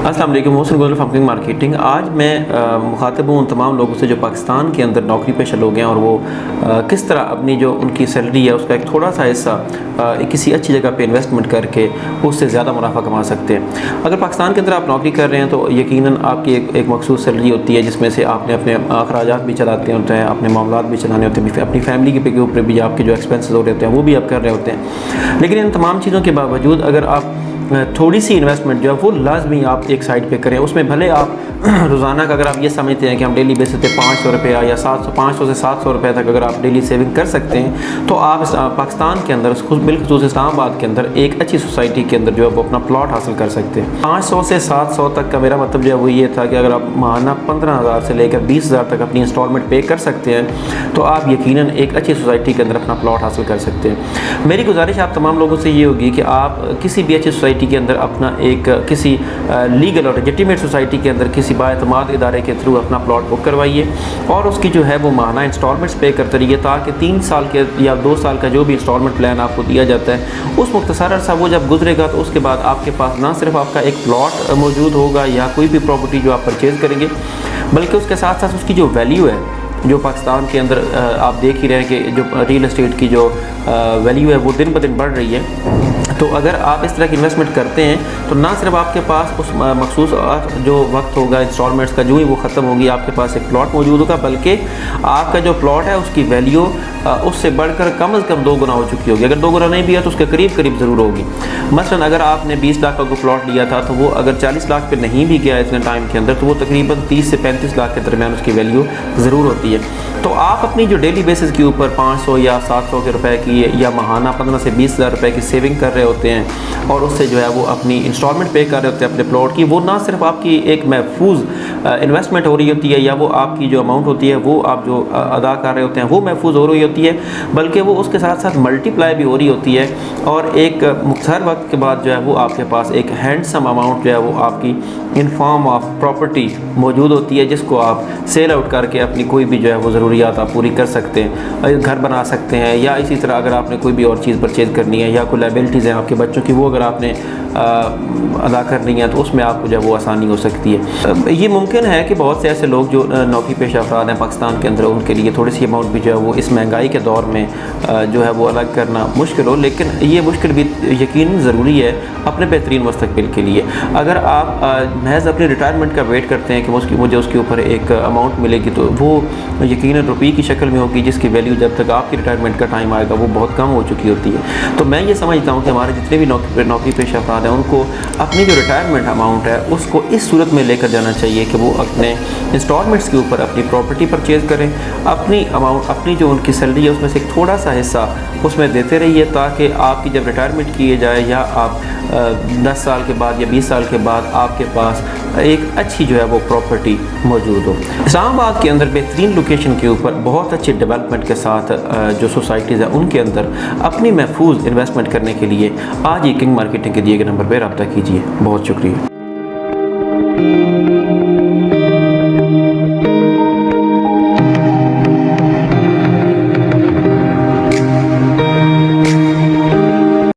अस्सलाम वालेकुम, मोहसिन गुल फंकिंग मार्केटिंग। आज मैं मुखातिब हूँ उन तमाम लोगों से जो पाकिस्तान के अंदर नौकरी पेशा लोग हैं और वो किस तरह अपनी जो उनकी सैलरी है उसका एक थोड़ा सा हिस्सा किसी अच्छी जगह पे इन्वेस्टमेंट करके उससे ज़्यादा मुनाफा कमा सकते हैं। अगर पाकिस्तान के अंदर आप नौकरी कर रहे हैं तो यकीनन आपकी एक मखसूस सैलरी होती है जिसमें से आपने अपने अखराजात भी चलाते होते हैं, अपने मामलात भी चलाने होते हैं, अपनी फैमिली के ऊपर भी आपके जो एक्सपेंसेस हो रहे होते हैं वो भी आप कर रहे होते हैं। लेकिन इन तमाम चीज़ों के बावजूद अगर आप थोड़ी सी इन्वेस्टमेंट जो है वो लाजमी आप एक साइड पे करें, उसमें भले आप रोज़ाना का अगर आप ये समझते हैं कि हम डेली बेसिस पे 500 रुपया या 500 से 700 रुपये तक अगर आप डेली सेविंग कर सकते हैं तो आप पाकिस्तान के अंदर बिलखुसूस इस्लामाबाद के अंदर एक अच्छी सोसाइटी के अंदर जो है वो अपना प्लॉट हासिल कर सकते हैं। 500 से 700 तक का मेरा मतलब जो है वो ये था कि अगर आप माहाना 15,000 से लेकर 20,000 तक अपनी इंस्टॉलमेंट पे कर सकते हैं तो आप यकीनन एक अच्छी सोसाइटी के अंदर अपना प्लॉट हासिल कर सकते हैं। मेरी गुजारिश आप तमाम लोगों से ये होगी कि आप किसी भी अच्छी सोसाइटी के अंदर अपना एक किसी लीगल और लेजिटिमेट सोसाइटी के अंदर किसी बाएतमाद इदारे के थ्रू अपना प्लॉट बुक करवाइए और उसकी जो है वो माहाना इंस्टॉलमेंट्स पे करते रहिए ताकि 3 साल के या 2 साल का जो भी इंस्टॉलमेंट प्लान आपको दिया जाता है उस मुख्तसर अरसा वो जब गुजरेगा तो उसके बाद आपके पास ना सिर्फ आपका एक प्लॉट मौजूद होगा या कोई भी प्रॉपर्टी जो आप परचेज़ करेंगे बल्कि उसके साथ साथ उसकी जो वैल्यू है जो पाकिस्तान के अंदर आप देख ही रहे हैं कि जो रियल एस्टेट की जो वैल्यू है वो दिन ब दिन बढ़ रही है। तो अगर आप इस तरह की इन्वेस्टमेंट करते हैं तो ना सिर्फ आपके पास उस मखसूस जो वक्त होगा इंस्टॉलमेंट्स का जो ही वो ख़त्म होगी आपके पास एक प्लॉट मौजूद होगा बल्कि आपका जो प्लॉट है उसकी वैल्यू उससे बढ़कर कम से कम 2 गुना हो चुकी होगी। अगर 2 गुना नहीं भी है तो उसके करीब करीब ज़रूर होगी। मसलन अगर आपने 20 लाख का कोई प्लॉट लिया था तो वो अगर 40 लाख पे नहीं भी गया इतने टाइम के अंदर तो वो तकरीबन 30 से 35 लाख के दरमियान उसकी वैल्यू ज़रूर होती है। तो आप अपनी जो डेली बेसिस के ऊपर 500 या 700 के रुपए की या माहाना 15 से 20 हज़ार रुपये की सेविंग कर रहे होते हैं और उससे जो है वो अपनी इंस्टॉलमेंट पे कर रहे होते हैं अपने प्लॉट की, वो ना सिर्फ आपकी एक महफूज इन्वेस्टमेंट हो रही होती है या वो आपकी जो अमाउंट होती है वो आप जो अदा कर रहे होते हैं वो महफूज हो रही होती है बल्कि वो उसके साथ साथ मल्टीप्लाई भी हो रही होती है और एक मुख्तर वक्त के बाद जो है वो आपके पास एक हैंडसम अमाउंट जो है वो आपकी इन फॉर्म ऑफ प्रॉपर्टी मौजूद होती है जिसको आप सेल आउट करके अपनी कोई भी जो है वो ज़रूरियात आप पूरी कर सकते हैं, घर बना सकते हैं या इसी तरह अगर आपने कोई भी और चीज़ परचेज़ करनी है या कोई लायबिलिटीज़ हैं आपके बच्चों की वो अगर आपने अदा करनी है तो उसमें आपको जो है वो आसानी हो सकती है। ये मुमकिन है कि बहुत से ऐसे लोग जो नौकरी पेशा अफराद हैं पाकिस्तान के अंदर उनके लिए थोड़ी सी अमाउंट भी जो है वो इस महंगाई के दौर में जो है वो अलग करना मुश्किल हो, लेकिन ये मुश्किल भी यकीन ज़रूरी है अपने बेहतरीन मुस्तकबिल के लिए। अगर आप महज अपने रिटायरमेंट का वेट करते हैं कि मुझे उसके ऊपर एक अमाउंट मिलेगी तो वो यकीन रुपये की शक्ल में होगी जिसकी वैल्यू जब तक आपकी रिटायरमेंट का टाइम आएगा वो बहुत कम हो चुकी होती है। तो मैं ये समझता हूँ कि हमारे जितने भी नौकरी पेशा अफराद हैं उनको अपनी जो रिटायरमेंट अमाउंट है उसको इस सूरत में लेकर जाना चाहिए कि वो अपने इंस्टॉलमेंट्स के ऊपर अपनी प्रॉपर्टी परचेज़ करें, अपनी अमाउंट अपनी जो उनकी सैलरी है उसमें से एक थोड़ा सा हिस्सा उसमें देते रहिए ताकि आपकी जब रिटायरमेंट किए जाए या आप 10 साल के बाद या 20 साल के बाद आपके पास एक अच्छी जो है वो प्रॉपर्टी मौजूद हो। इस्लामाबाद के अंदर बेहतरीन लोकेशन के ऊपर बहुत अच्छे डेवलपमेंट के साथ जो सोसाइटीज़ हैं उनके अंदर अपनी महफूज इन्वेस्टमेंट करने के लिए आज ही किंग मार्केटिंग के दिए गए नंबर पर रब्ता कीजिए। बहुत शुक्रिया।